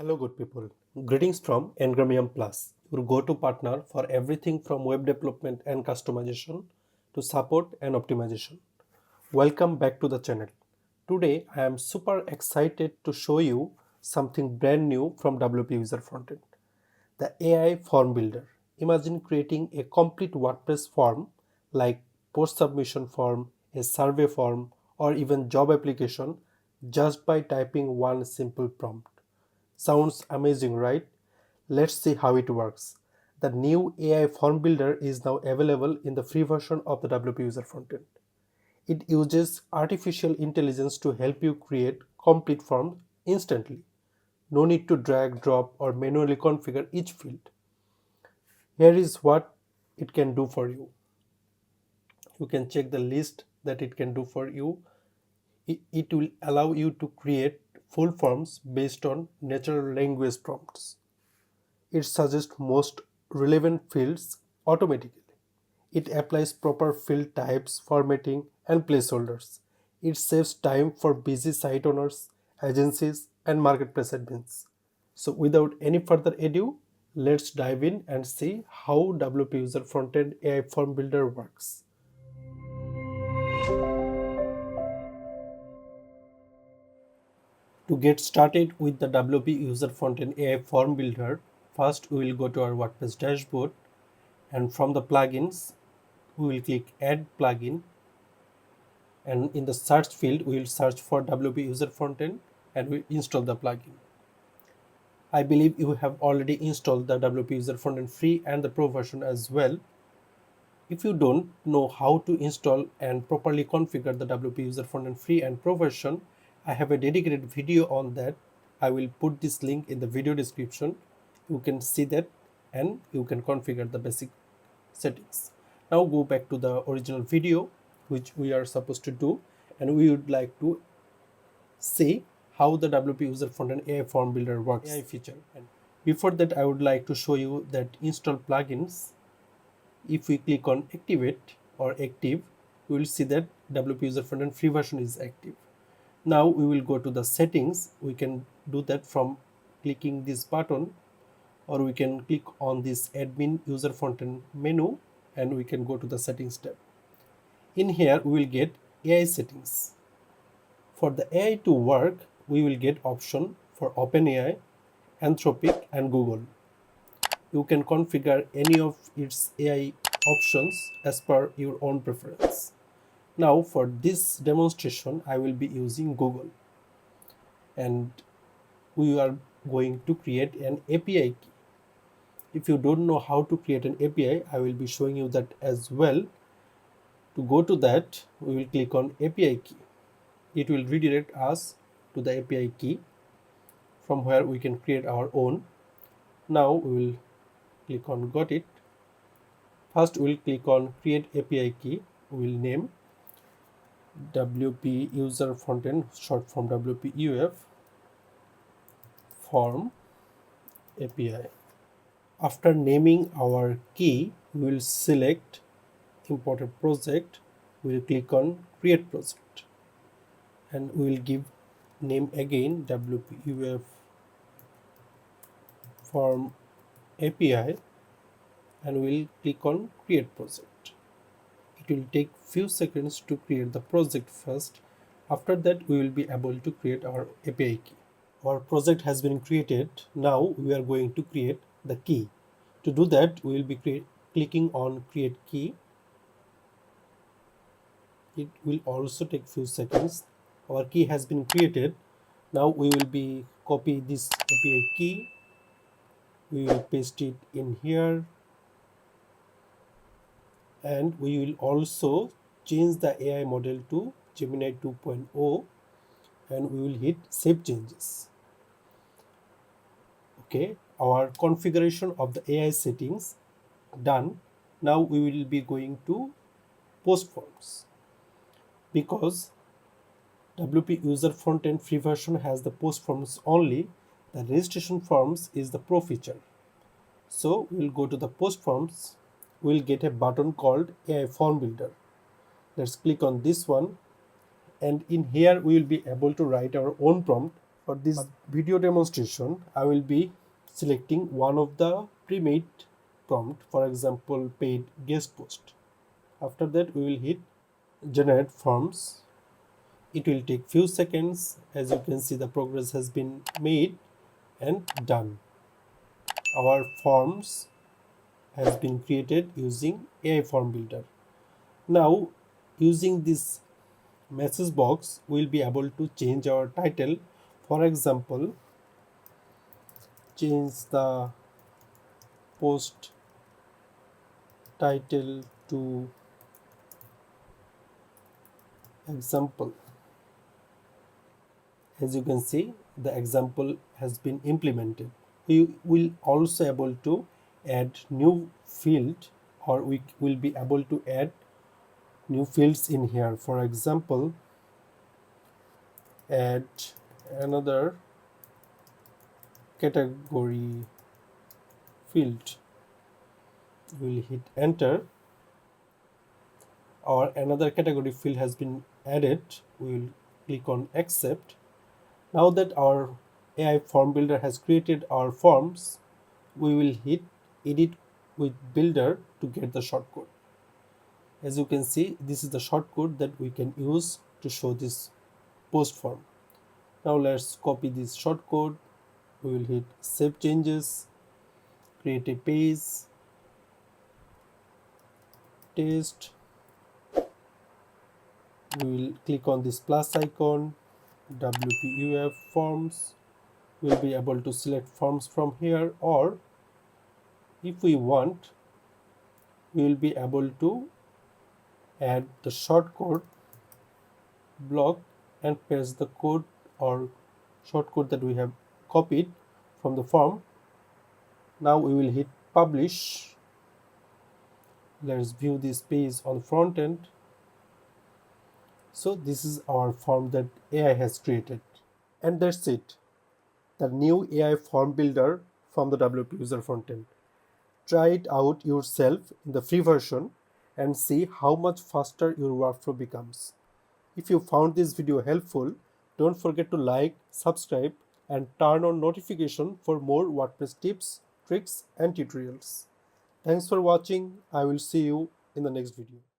Hello, good people. Greetings from Engramium Plus, your go-to partner for everything from web development and customization to support and optimization. Welcome back to the channel. Today, I am super excited to show you something brand new from WP User Frontend, the AI Form Builder. Imagine creating a complete WordPress form like post submission form, a survey form, or even job application just by typing one simple prompt. Sounds amazing, right? Let's see how it works. The new AI Form Builder is now available in the free version of the WP User Frontend. It uses artificial intelligence to help you create complete forms instantly. No need to drag, drop, or manually configure each field. Here is what it can do for you. You can check the list that it can do for you. It will allow you to create full forms based on natural language prompts. It suggests most relevant fields automatically. It applies proper field types, formatting, and placeholders. It saves time for busy site owners, agencies, and marketplace admins. So, without any further ado, let's dive in and see how WP User Frontend AI Form Builder works. To get started with the WP User Frontend AI Form Builder, first we will go to our WordPress dashboard, and from the plugins we will click add plugin, and in the search field we will search for WP User Frontend and we install the plugin. I believe you have already installed the WP User Frontend free and the pro version as well. If you don't know how to install and properly configure the WP User Frontend free and pro version, I have a dedicated video on that. I will put this link in the video description. You can see that and you can configure the basic settings. Now go back to the original video which we are supposed to do, and we would like to see how the WP User Frontend AI Form Builder works. AI feature. And before that, I would like to show you that install plugins. If we click on activate or active, we will see that WP User Frontend free version is active. Now we will go to the settings. We can do that from clicking this button, or we can click on this admin user frontend menu and we can go to the settings tab. In here we will get AI settings. For the AI to work, we will get option for OpenAI, Anthropic and Google. You can configure any of its AI options as per your own preference. Now for this demonstration, I will be using Google, and we are going to create an API key. If you don't know how to create an API, I will be showing you that as well. To go to that, we will click on API key. It will redirect us to the API key from where we can create our own. Now we will click on got it. First we will click on create API key. We will name WP User Frontend, short form WPUF Form API. After naming our key, we will select imported project. We will click on create project and we will give name again WPUF Form API and we will click on create project. It will take few seconds to create the project first. After that we will be able to create our API key. Our project has been created. Now we are going to create the key. To do that, we will be clicking on create key. It will also take few seconds. Our key has been created. Now we will be copy this API key. We will paste it in here, and we will also change the AI model to Gemini 2.0 and we will hit save changes. Okay, our configuration of the AI settings done. Now we will be going to post forms. Because WP User Frontend free version has the post forms only, the registration forms is the pro feature. So we will go to the post forms. We will get a button called AI Form Builder. Let's click on this one, and in here we will be able to write our own prompt. For this video demonstration, I will be selecting one of the pre-made prompt, for example, paid guest post. After that, we will hit generate forms. It will take few seconds. As you can see, the progress has been made and done. Our forms has been created using AI Form Builder. Now, using this message box, we will be able to change our title. For example, change the post title to example. As you can see, the example has been implemented. We will also able to add new field, or we will be able to add new fields in here. For example, add another category field. We will hit enter. Or another category field has been added. We will click on accept. Now that our AI form builder has created our forms, we will hit edit with builder to get the shortcode. As you can see, this is the shortcode that we can use to show this post form. Now let's copy this shortcode. We will hit save changes, create a page, test. We will click on this plus icon, WPUF forms. We'll be able to select forms from here, or if we want, we will be able to add the shortcode block and paste the code or shortcode that we have copied from the form. Now we will hit publish. Let's view this page on the front end. So this is our form that AI has created. And that's it. The new AI form builder from the WP User Frontend. Try it out yourself in the free version and see how much faster your workflow becomes. If you found this video helpful, don't forget to like, subscribe, and turn on notification for more WordPress tips, tricks, and tutorials. Thanks for watching. I will see you in the next video.